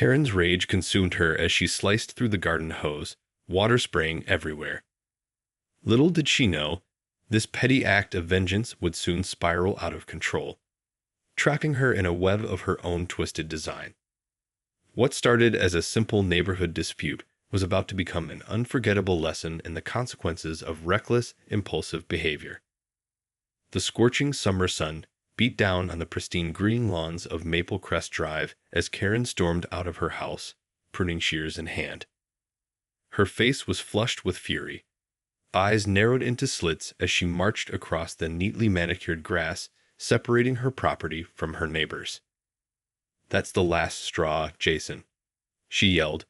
Karen's rage consumed her as she sliced through the garden hose, water spraying everywhere. Little did she know, this petty act of vengeance would soon spiral out of control, trapping her in a web of her own twisted design. What started as a simple neighborhood dispute was about to become an unforgettable lesson in the consequences of reckless, impulsive behavior. The scorching summer sun beat down on the pristine green lawns of Maple Crest Drive as Karen stormed out of her house, pruning shears in hand. Her face was flushed with fury, eyes narrowed into slits as she marched across the neatly manicured grass separating her property from her neighbors. "That's the last straw, Jason," she yelled,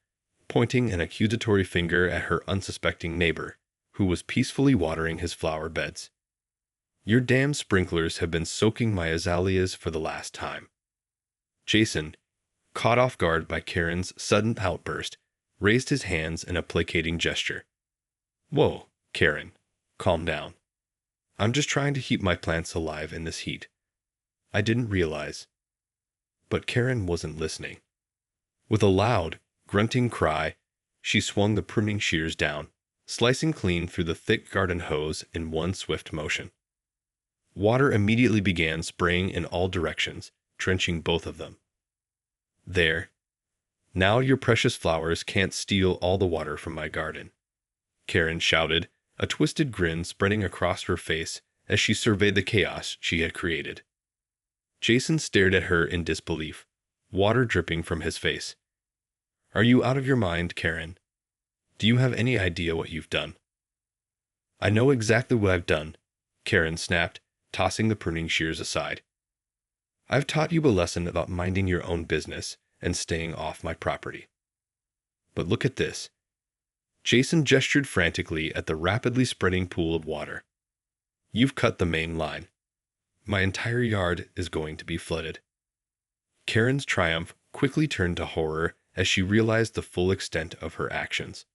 pointing an accusatory finger at her unsuspecting neighbor, who was peacefully watering his flower beds. "Your damn sprinklers have been soaking my azaleas for the last time." Jason, caught off guard by Karen's sudden outburst, raised his hands in a placating gesture. "Whoa, Karen, calm down. I'm just trying to keep my plants alive in this heat. I didn't realize." But Karen wasn't listening. With a loud, grunting cry, she swung the pruning shears down, slicing clean through the thick garden hose in one swift motion. Water immediately began spraying in all directions, drenching both of them. "There. Now your precious flowers can't steal all the water from my garden," Karen shouted, a twisted grin spreading across her face as she surveyed the chaos she had created. Jason stared at her in disbelief, water dripping from his face. "Are you out of your mind, Karen? Do you have any idea what you've done?" "I know exactly what I've done," Karen snapped, tossing the pruning shears aside. "I've taught you a lesson about minding your own business and staying off my property. But look at this." Jason gestured frantically at the rapidly spreading pool of water. "You've cut the main line. My entire yard is going to be flooded." Karen's triumph quickly turned to horror as she realized the full extent of her actions.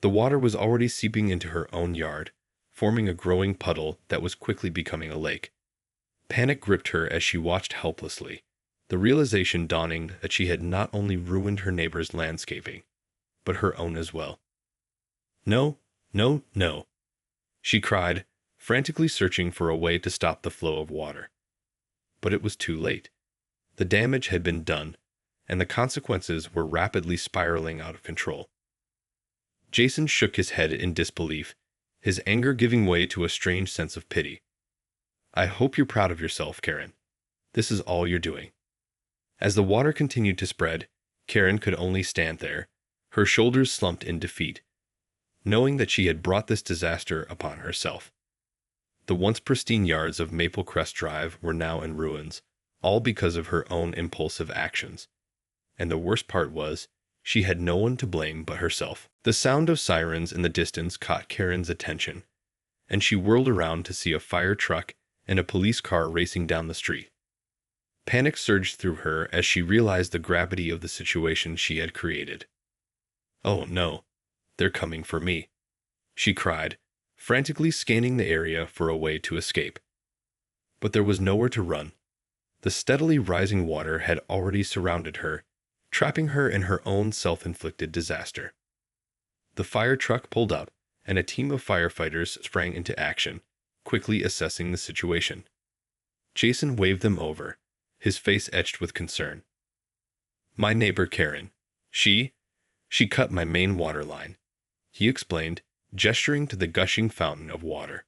The water was already seeping into her own yard, forming a growing puddle that was quickly becoming a lake. Panic gripped her as she watched helplessly, the realization dawning that she had not only ruined her neighbor's landscaping, but her own as well. "No, no, no," she cried, frantically searching for a way to stop the flow of water. But it was too late. The damage had been done, and the consequences were rapidly spiraling out of control. Jason shook his head in disbelief, his anger giving way to a strange sense of pity. "I hope you're proud of yourself, Karen. This is all you're doing." As the water continued to spread, Karen could only stand there, her shoulders slumped in defeat, knowing that she had brought this disaster upon herself. The once pristine yards of Maple Crest Drive were now in ruins, all because of her own impulsive actions. And the worst part was, she had no one to blame but herself. The sound of sirens in the distance caught Karen's attention, and she whirled around to see a fire truck and a police car racing down the street. Panic surged through her as she realized the gravity of the situation she had created. "Oh no, they're coming for me," she cried, frantically scanning the area for a way to escape. But there was nowhere to run. The steadily rising water had already surrounded her, trapping her in her own self-inflicted disaster. The fire truck pulled up, and a team of firefighters sprang into action, quickly assessing the situation. Jason waved them over, his face etched with concern. "My neighbor Karen. She cut my main water line," he explained, gesturing to the gushing fountain of water.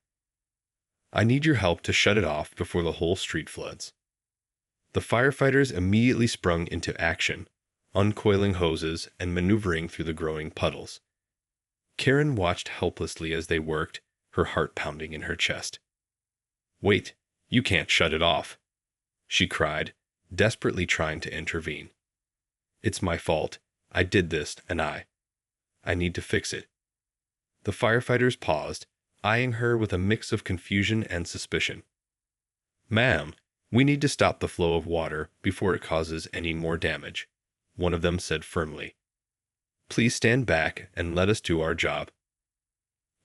"I need your help to shut it off before the whole street floods." The firefighters immediately sprung into action, uncoiling hoses and maneuvering through the growing puddles. Karen watched helplessly as they worked, her heart pounding in her chest. "Wait, you can't shut it off," she cried, desperately trying to intervene. "It's my fault. I did this, and I need to fix it." The firefighters paused, eyeing her with a mix of confusion and suspicion. "Ma'am, we need to stop the flow of water before it causes any more damage," one of them said firmly. "Please stand back and let us do our job."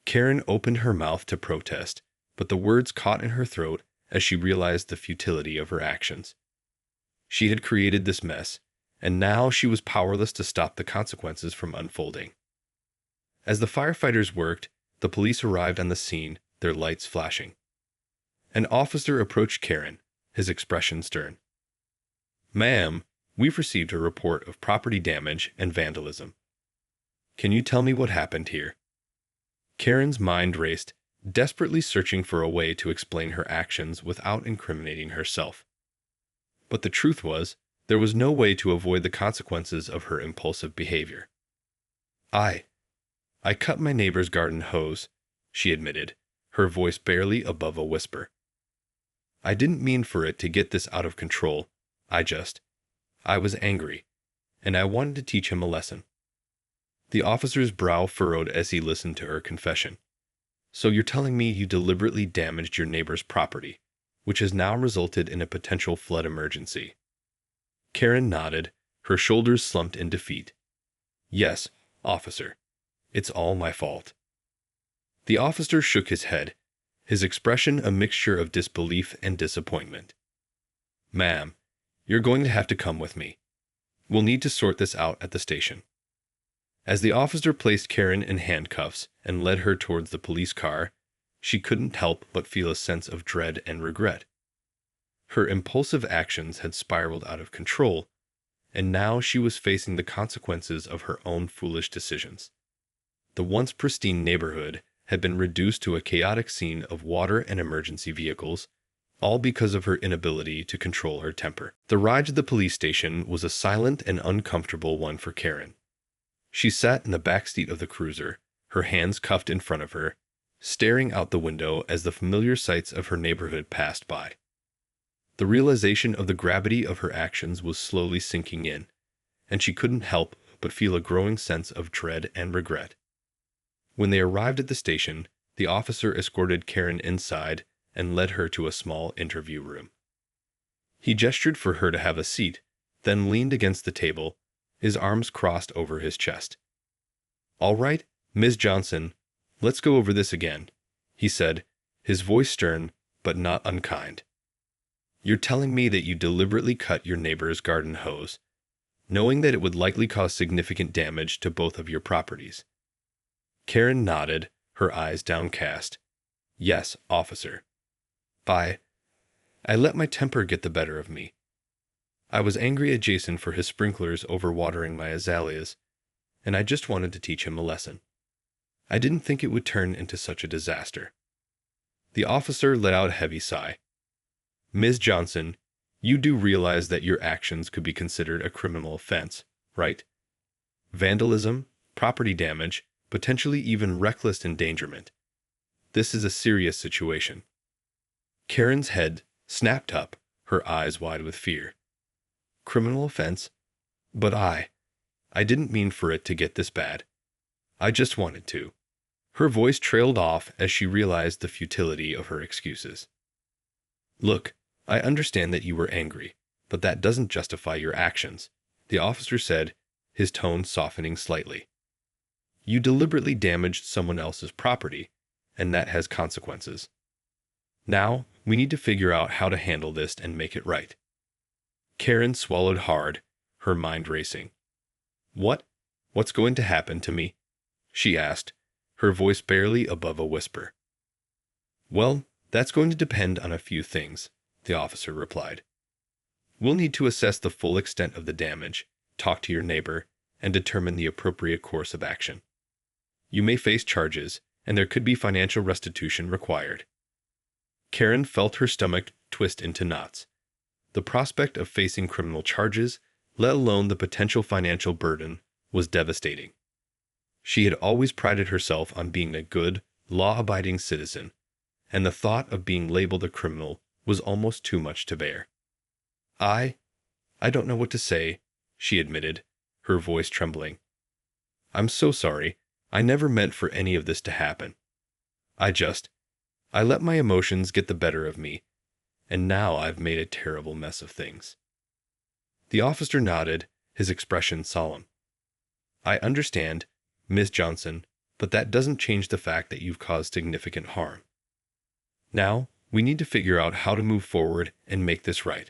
Karen opened her mouth to protest, but the words caught in her throat as she realized the futility of her actions. She had created this mess, and now she was powerless to stop the consequences from unfolding. As the firefighters worked, the police arrived on the scene, their lights flashing. An officer approached Karen, his expression stern. "Ma'am, we've received a report of property damage and vandalism. Can you tell me what happened here?" Karen's mind raced, desperately searching for a way to explain her actions without incriminating herself. But the truth was, there was no way to avoid the consequences of her impulsive behavior. I cut my neighbor's garden hose," she admitted, her voice barely above a whisper. "I didn't mean for it to get this out of control. I was angry, and I wanted to teach him a lesson." The officer's brow furrowed as he listened to her confession. "So you're telling me you deliberately damaged your neighbor's property, which has now resulted in a potential flood emergency?" Karen nodded, her shoulders slumped in defeat. "Yes, officer. It's all my fault." The officer shook his head, his expression a mixture of disbelief and disappointment. "Ma'am, you're going to have to come with me. We'll need to sort this out at the station." As the officer placed Karen in handcuffs and led her towards the police car, she couldn't help but feel a sense of dread and regret. Her impulsive actions had spiraled out of control, and now she was facing the consequences of her own foolish decisions. The once pristine neighborhood had been reduced to a chaotic scene of water and emergency vehicles, all because of her inability to control her temper. The ride to the police station was a silent and uncomfortable one for Karen. She sat in the back seat of the cruiser, her hands cuffed in front of her, staring out the window as the familiar sights of her neighborhood passed by. The realization of the gravity of her actions was slowly sinking in, and she couldn't help but feel a growing sense of dread and regret. When they arrived at the station, the officer escorted Karen inside and led her to a small interview room. He gestured for her to have a seat, then leaned against the table, his arms crossed over his chest. "All right, Ms. Johnson, let's go over this again," he said, his voice stern but not unkind. "You're telling me that you deliberately cut your neighbor's garden hose, knowing that it would likely cause significant damage to both of your properties?" Karen nodded, her eyes downcast. "Yes, officer. I let my temper get the better of me. I was angry at Jason for his sprinklers overwatering my azaleas, and I just wanted to teach him a lesson. I didn't think it would turn into such a disaster." The officer let out a heavy sigh. "Ms. Johnson, you do realize that your actions could be considered a criminal offense, right? Vandalism, property damage, potentially even reckless endangerment. This is a serious situation." Karen's head snapped up, her eyes wide with fear. "Criminal offense? But I didn't mean for it to get this bad. I just wanted to." Her voice trailed off as she realized the futility of her excuses. "Look, I understand that you were angry, but that doesn't justify your actions," the officer said, his tone softening slightly. "You deliberately damaged someone else's property, and that has consequences. Now, we need to figure out how to handle this and make it right." Karen swallowed hard, her mind racing. What's going to happen to me?" she asked, her voice barely above a whisper. "Well, that's going to depend on a few things," the officer replied. "We'll need to assess the full extent of the damage, talk to your neighbor, and determine the appropriate course of action. You may face charges, and there could be financial restitution required." Karen felt her stomach twist into knots. The prospect of facing criminal charges, let alone the potential financial burden, was devastating. She had always prided herself on being a good, law-abiding citizen, and the thought of being labeled a criminal was almost too much to bear. I don't know what to say," she admitted, her voice trembling. "I'm so sorry. I never meant for any of this to happen. I let my emotions get the better of me, and now I've made a terrible mess of things." The officer nodded, his expression solemn. "I understand, Ms. Johnson, but that doesn't change the fact that you've caused significant harm. Now, we need to figure out how to move forward and make this right.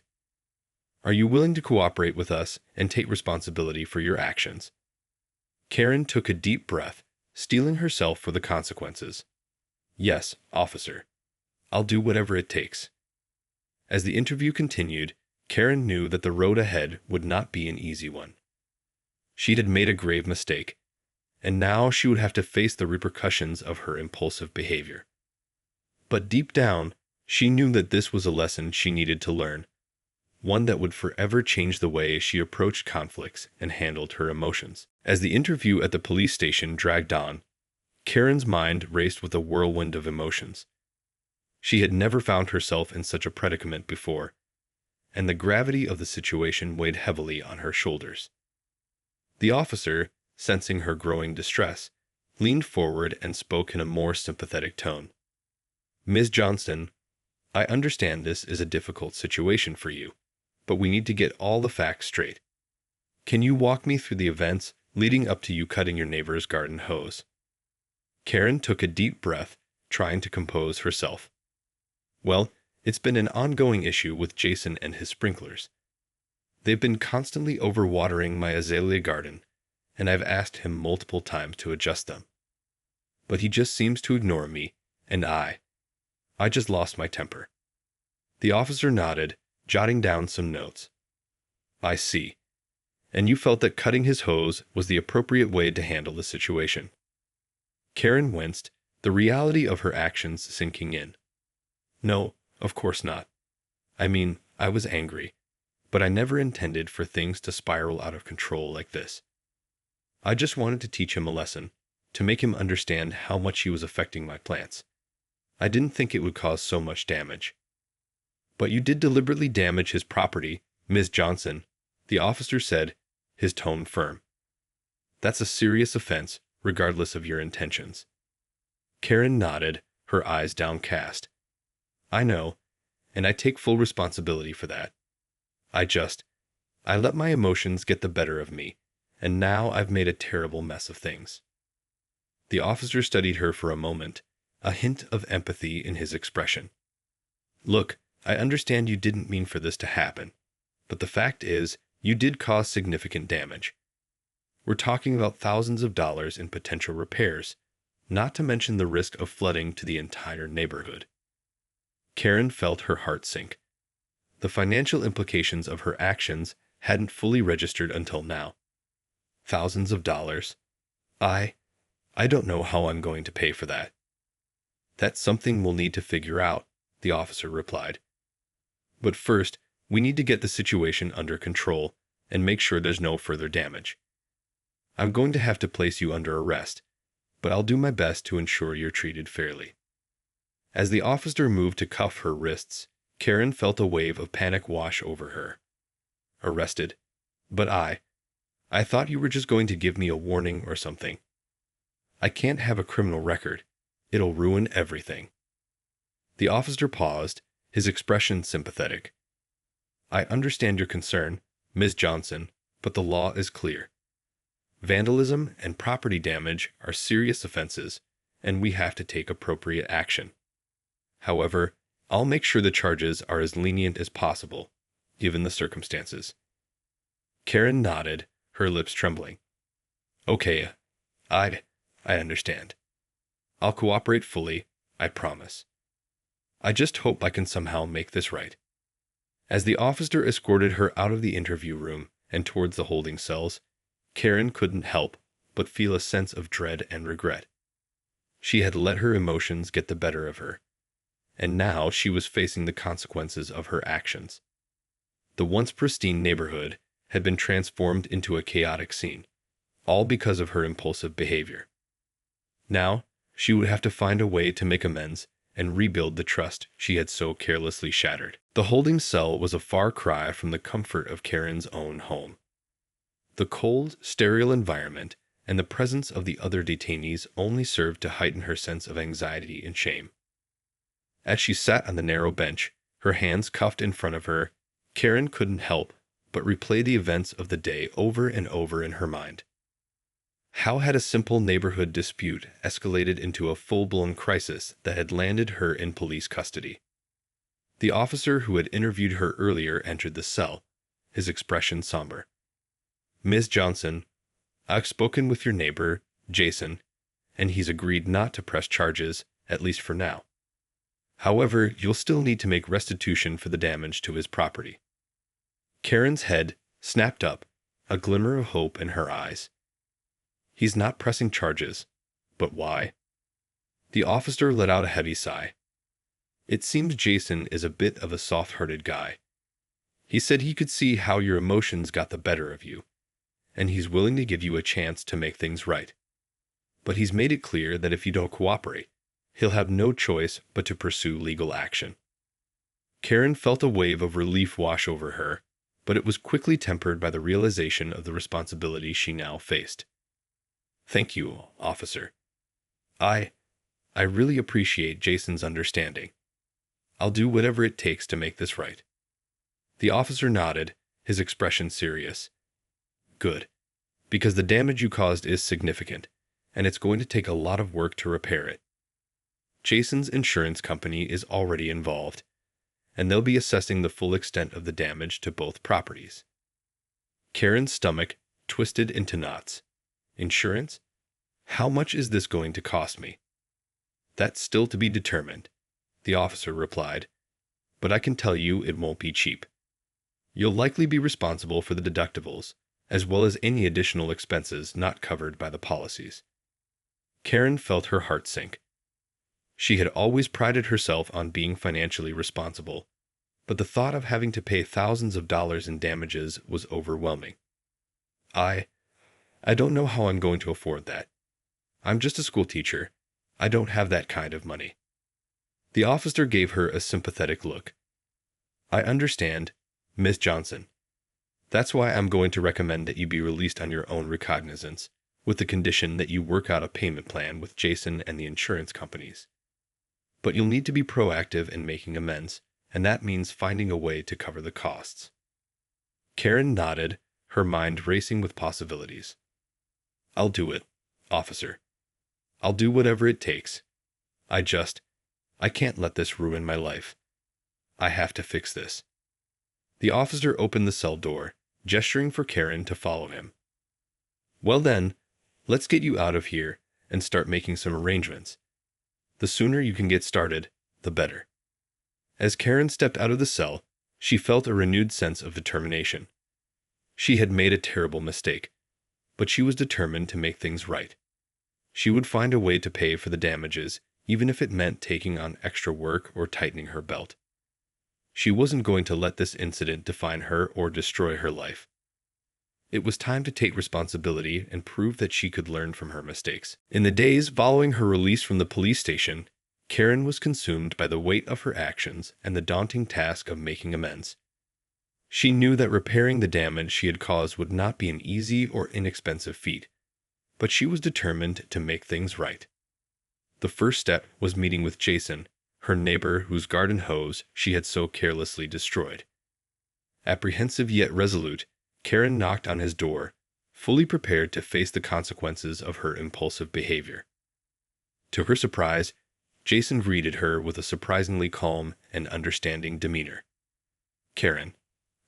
Are you willing to cooperate with us and take responsibility for your actions? Karen took a deep breath, steeling herself for the consequences. Yes, officer. I'll do whatever it takes. As the interview continued, Karen knew that the road ahead would not be an easy one. She had made a grave mistake, and now she would have to face the repercussions of her impulsive behavior. But deep down, she knew that this was a lesson she needed to learn, one that would forever change the way she approached conflicts and handled her emotions. As the interview at the police station dragged on, Karen's mind raced with a whirlwind of emotions. She had never found herself in such a predicament before, and the gravity of the situation weighed heavily on her shoulders. The officer, sensing her growing distress, leaned forward and spoke in a more sympathetic tone. Ms. Johnston, I understand this is a difficult situation for you, but we need to get all the facts straight. Can you walk me through the events leading up to you cutting your neighbor's garden hose? Karen took a deep breath, trying to compose herself. Well, it's been an ongoing issue with Jason and his sprinklers. They've been constantly overwatering my azalea garden, and I've asked him multiple times to adjust them. But he just seems to ignore me, and I just lost my temper. The officer nodded, jotting down some notes. I see. And you felt that cutting his hose was the appropriate way to handle the situation. Karen winced, the reality of her actions sinking in. No, of course not. I mean, I was angry, but I never intended for things to spiral out of control like this. I just wanted to teach him a lesson, to make him understand how much he was affecting my plants. I didn't think it would cause so much damage. But you did deliberately damage his property, Ms. Johnson, the officer said, his tone firm. That's a serious offense, regardless of your intentions. Karen nodded, her eyes downcast. I know, and I take full responsibility for that. I let my emotions get the better of me, and now I've made a terrible mess of things. The officer studied her for a moment, a hint of empathy in his expression. Look, I understand you didn't mean for this to happen, but the fact is, you did cause significant damage. We're talking about thousands of dollars in potential repairs, not to mention the risk of flooding to the entire neighborhood. Karen felt her heart sink. The financial implications of her actions hadn't fully registered until now. Thousands of dollars. I don't know how I'm going to pay for that. That's something we'll need to figure out, the officer replied. But first, we need to get the situation under control and make sure there's no further damage. I'm going to have to place you under arrest, but I'll do my best to ensure you're treated fairly. As the officer moved to cuff her wrists, Karen felt a wave of panic wash over her. Arrested? But I thought you were just going to give me a warning or something. I can't have a criminal record. It'll ruin everything. The officer paused, his expression sympathetic. I understand your concern, Ms. Johnson, but the law is clear. Vandalism and property damage are serious offenses, and we have to take appropriate action. However, I'll make sure the charges are as lenient as possible, given the circumstances. Karen nodded, her lips trembling. Okay, I understand. I'll cooperate fully, I promise. I just hope I can somehow make this right. As the officer escorted her out of the interview room and towards the holding cells, Karen couldn't help but feel a sense of dread and regret. She had let her emotions get the better of her, and now she was facing the consequences of her actions. The once pristine neighborhood had been transformed into a chaotic scene, all because of her impulsive behavior. Now, she would have to find a way to make amends and rebuild the trust she had so carelessly shattered. The holding cell was a far cry from the comfort of Karen's own home. The cold, sterile environment and the presence of the other detainees only served to heighten her sense of anxiety and shame. As she sat on the narrow bench, her hands cuffed in front of her, Karen couldn't help but replay the events of the day over and over in her mind. How had a simple neighborhood dispute escalated into a full-blown crisis that had landed her in police custody? The officer who had interviewed her earlier entered the cell, his expression somber. "Ms. Johnson, I've spoken with your neighbor, Jason, and he's agreed not to press charges, at least for now. However, you'll still need to make restitution for the damage to his property." Karen's head snapped up, a glimmer of hope in her eyes. "He's not pressing charges. But why?" The officer let out a heavy sigh. "It seems Jason is a bit of a soft-hearted guy. He said he could see how your emotions got the better of you, and he's willing to give you a chance to make things right. But he's made it clear that if you don't cooperate, he'll have no choice but to pursue legal action." Karen felt a wave of relief wash over her, but it was quickly tempered by the realization of the responsibility she now faced. "Thank you, officer. I really appreciate Jason's understanding. I'll do whatever it takes to make this right." The officer nodded, his expression serious. "Good. Because the damage you caused is significant, and it's going to take a lot of work to repair it. Jason's insurance company is already involved, and they'll be assessing the full extent of the damage to both properties." Karen's stomach twisted into knots. "Insurance? How much is this going to cost me?" "That's still to be determined," the officer replied, "but I can tell you it won't be cheap. You'll likely be responsible for the deductibles, as well as any additional expenses not covered by the policies." Karen felt her heart sink. She had always prided herself on being financially responsible, but the thought of having to pay thousands of dollars in damages was overwhelming. I don't know how I'm going to afford that. I'm just a school teacher. I don't have that kind of money." The officer gave her a sympathetic look. "I understand, Miss Johnson. That's why I'm going to recommend that you be released on your own recognizance, with the condition that you work out a payment plan with Jason and the insurance companies. But you'll need to be proactive in making amends, and that means finding a way to cover the costs." Karen nodded, her mind racing with possibilities. "I'll do it, officer. I'll do whatever it takes. I can't let this ruin my life. I have to fix this." The officer opened the cell door, gesturing for Karen to follow him. "Well then, let's get you out of here and start making some arrangements. The sooner you can get started, the better." As Karen stepped out of the cell, she felt a renewed sense of determination. She had made a terrible mistake, but she was determined to make things right. She would find a way to pay for the damages, even if it meant taking on extra work or tightening her belt. She wasn't going to let this incident define her or destroy her life. It was time to take responsibility and prove that she could learn from her mistakes. In the days following her release from the police station, Karen was consumed by the weight of her actions and the daunting task of making amends. She knew that repairing the damage she had caused would not be an easy or inexpensive feat, but she was determined to make things right. The first step was meeting with Jason, her neighbor whose garden hose she had so carelessly destroyed. Apprehensive yet resolute, Karen knocked on his door, fully prepared to face the consequences of her impulsive behavior. To her surprise, Jason greeted her with a surprisingly calm and understanding demeanor. "Karen,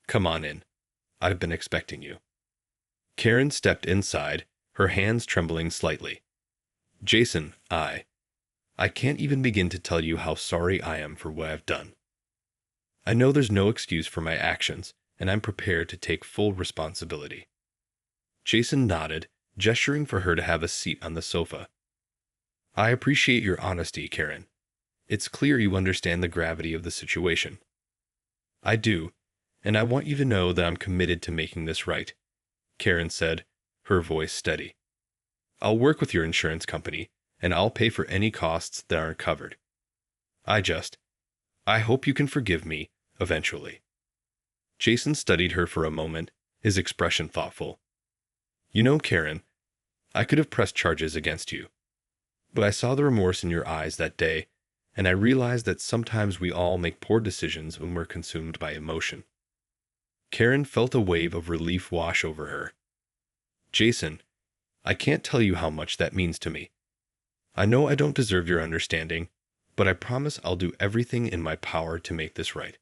come on in. I've been expecting you." Karen stepped inside, her hands trembling slightly. "Jason, I can't even begin to tell you how sorry I am for what I've done. I know there's no excuse for my actions, and I'm prepared to take full responsibility." Jason nodded, gesturing for her to have a seat on the sofa. "I appreciate your honesty, Karen. It's clear you understand the gravity of the situation." "I do, and I want you to know that I'm committed to making this right," Karen said, her voice steady. "I'll work with your insurance company, and I'll pay for any costs that aren't covered. I hope you can forgive me, eventually." Jason studied her for a moment, his expression thoughtful. "You know, Karen, I could have pressed charges against you. But I saw the remorse in your eyes that day, and I realized that sometimes we all make poor decisions when we're consumed by emotion." Karen felt a wave of relief wash over her. "Jason, I can't tell you how much that means to me. I know I don't deserve your understanding, but I promise I'll do everything in my power to make this right."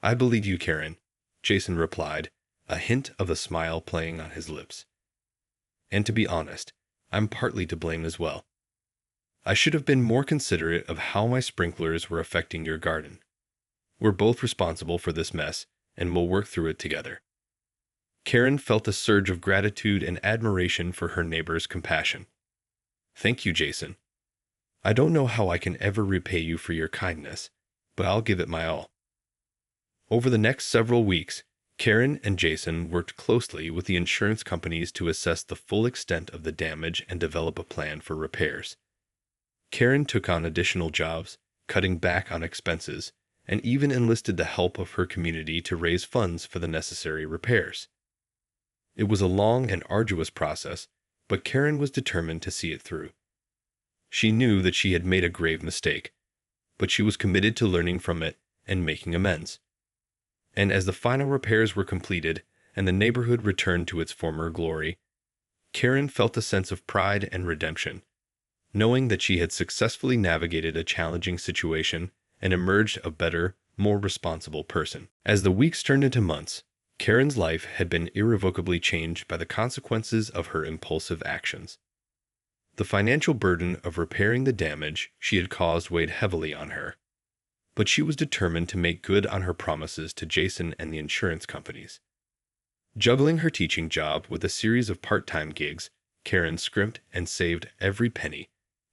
"I believe you, Karen. Jason replied, a hint of a smile playing on his lips. And to be honest, I'm partly to blame as well. I should have been more considerate of how my sprinklers were affecting your garden. We're both responsible for this mess, and we'll work through it together. Karen felt a surge of gratitude and admiration for her neighbor's compassion. Thank you, Jason. I don't know how I can ever repay you for your kindness, but I'll give it my all. Over the next several weeks, Karen and Jason worked closely with the insurance companies to assess the full extent of the damage and develop a plan for repairs. Karen took on additional jobs, cutting back on expenses, and even enlisted the help of her community to raise funds for the necessary repairs. It was a long and arduous process, but Karen was determined to see it through. She knew that she had made a grave mistake, but she was committed to learning from it and making amends. And as the final repairs were completed and the neighborhood returned to its former glory, Karen felt a sense of pride and redemption, knowing that she had successfully navigated a challenging situation and emerged a better, more responsible person. As the weeks turned into months, Karen's life had been irrevocably changed by the consequences of her impulsive actions. The financial burden of repairing the damage she had caused weighed heavily on her, but she was determined to make good on her promises to Jason and the insurance companies. Juggling her teaching job with a series of part-time gigs, Karen scrimped and saved every penny,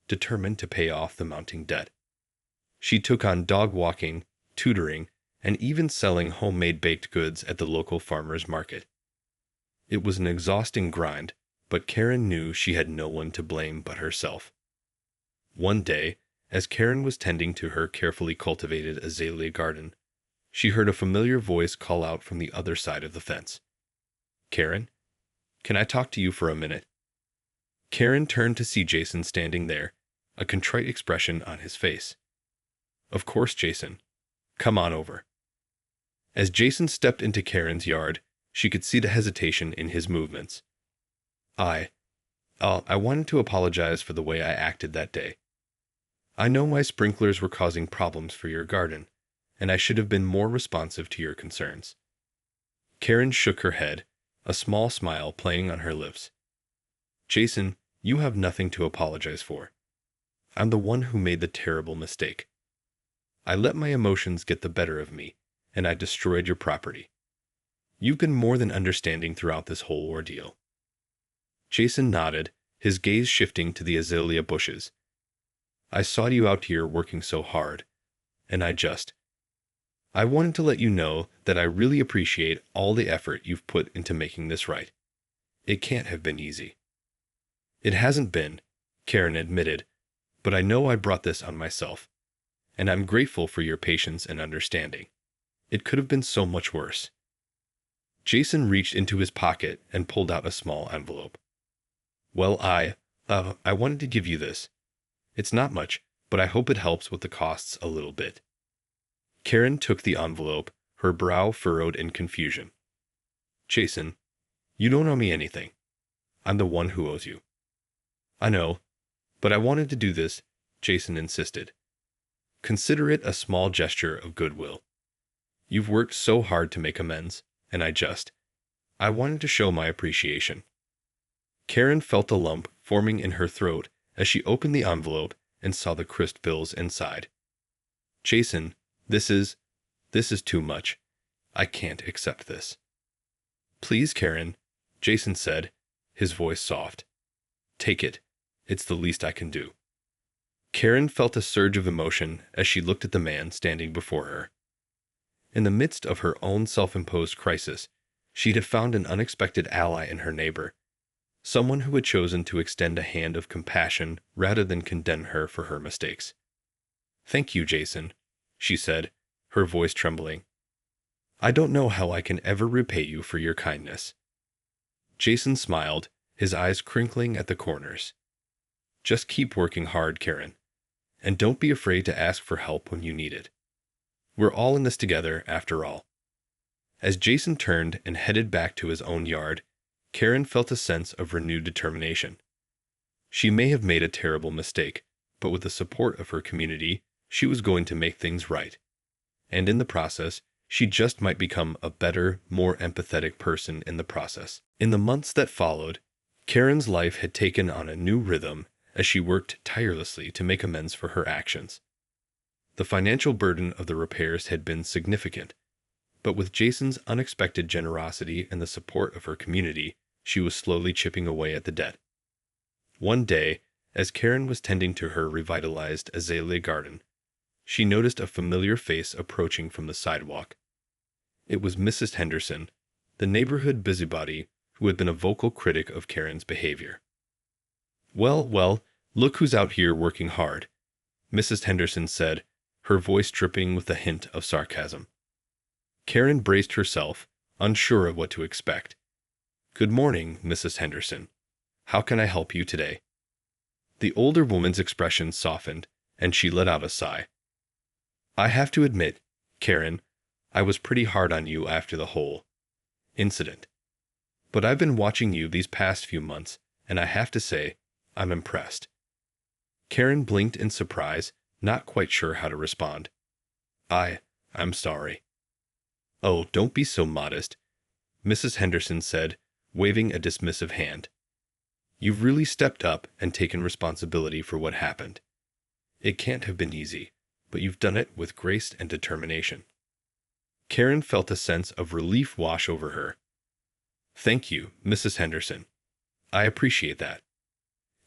determined to pay off the mounting debt. She took on dog walking, tutoring, and even selling homemade baked goods at the local farmers market. It was an exhausting grind, but Karen knew she had no one to blame but herself. One day, as Karen was tending to her carefully cultivated azalea garden, she heard a familiar voice call out from the other side of the fence. "Karen, can I talk to you for a minute?" Karen turned to see Jason standing there, a contrite expression on his face. "Of course, Jason. Come on over." As Jason stepped into Karen's yard, she could see the hesitation in his movements. I wanted to apologize for the way I acted that day. I know my sprinklers were causing problems for your garden, and I should have been more responsive to your concerns." Karen shook her head, a small smile playing on her lips. "Jason, you have nothing to apologize for. I'm the one who made the terrible mistake. I let my emotions get the better of me, and I destroyed your property. You've been more than understanding throughout this whole ordeal." Jason nodded, his gaze shifting to the azalea bushes. "I saw you out here working so hard, and I wanted to let you know that I really appreciate all the effort you've put into making this right. It can't have been easy." "It hasn't been," Karen admitted, "but I know I brought this on myself, and I'm grateful for your patience and understanding. It could have been so much worse." Jason reached into his pocket and pulled out a small envelope. "Well, I wanted to give you this. It's not much, but I hope it helps with the costs a little bit." Karen took the envelope, her brow furrowed in confusion. "Jason, you don't owe me anything. I'm the one who owes you." "I know, but I wanted to do this," Jason insisted. "Consider it a small gesture of goodwill. You've worked so hard to make amends, and I wanted to show my appreciation." Karen felt a lump forming in her throat as she opened the envelope and saw the crisp bills inside. "Jason, this is too much. I can't accept this." "Please, Karen," Jason said, his voice soft. "Take it. It's the least I can do." Karen felt a surge of emotion as she looked at the man standing before her. In the midst of her own self-imposed crisis, she'd have found an unexpected ally in her neighbor, someone who had chosen to extend a hand of compassion rather than condemn her for her mistakes. "Thank you, Jason," she said, her voice trembling. "I don't know how I can ever repay you for your kindness." Jason smiled, his eyes crinkling at the corners. "Just keep working hard, Karen, and don't be afraid to ask for help when you need it. We're all in this together, after all." As Jason turned and headed back to his own yard, Karen felt a sense of renewed determination. She may have made a terrible mistake, but with the support of her community, she was going to make things right. And in the process, She just might become a better, more empathetic person in the process. In the months that followed, Karen's life had taken on a new rhythm as she worked tirelessly to make amends for her actions. The financial burden of the repairs had been significant, but with Jason's unexpected generosity and the support of her community, she was slowly chipping away at the debt. One day, as Karen was tending to her revitalized azalea garden, she noticed a familiar face approaching from the sidewalk. It was Mrs. Henderson, the neighborhood busybody who had been a vocal critic of Karen's behavior. Well, look who's out here working hard," Mrs. Henderson said, her voice dripping with a hint of sarcasm. Karen braced herself, unsure of what to expect. "Good morning, Mrs. Henderson. How can I help you today?" The older woman's expression softened, and she let out a sigh. "I have to admit, Karen, I was pretty hard on you after the whole incident. But I've been watching you these past few months, and I have to say, I'm impressed." Karen blinked in surprise, not quite sure how to respond. I'm sorry." "Oh, don't be so modest," Mrs. Henderson said, waving a dismissive hand. "You've really stepped up and taken responsibility for what happened. It can't have been easy, but you've done it with grace and determination." Karen felt a sense of relief wash over her. "Thank you, Mrs. Henderson. I appreciate that.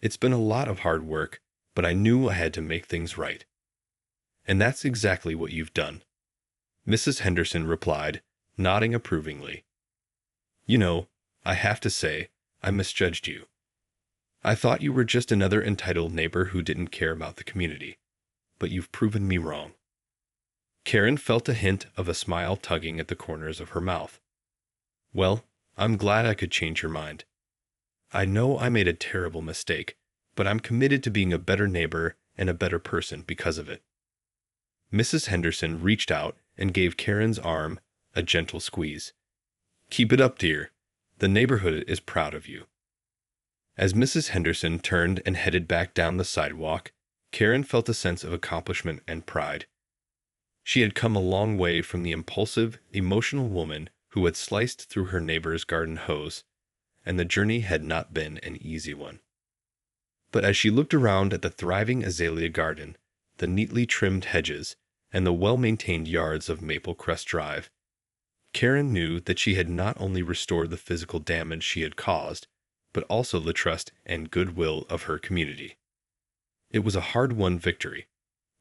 It's been a lot of hard work, but I knew I had to make things right." "And that's exactly what you've done," Mrs. Henderson replied, nodding approvingly. "You know, I have to say, I misjudged you. I thought you were just another entitled neighbor who didn't care about the community, but you've proven me wrong." Karen felt a hint of a smile tugging at the corners of her mouth. "Well, I'm glad I could change your mind. I know I made a terrible mistake, but I'm committed to being a better neighbor and a better person because of it." Mrs. Henderson reached out and gave Karen's arm a gentle squeeze. "Keep it up, dear. The neighborhood is proud of you." As Mrs. Henderson turned and headed back down the sidewalk, Karen felt a sense of accomplishment and pride. She had come a long way from the impulsive, emotional woman who had sliced through her neighbor's garden hose, and the journey had not been an easy one. But as she looked around at the thriving azalea garden, the neatly trimmed hedges, and the well-maintained yards of Maple Crest Drive, Karen knew that she had not only restored the physical damage she had caused, but also the trust and goodwill of her community. It was a hard-won victory,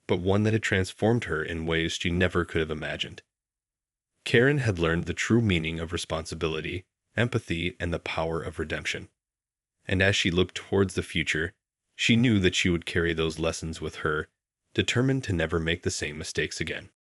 but one that had transformed her in ways she never could have imagined. Karen had learned the true meaning of responsibility, empathy, and the power of redemption. And as she looked towards the future, she knew that she would carry those lessons with her, determined to never make the same mistakes again.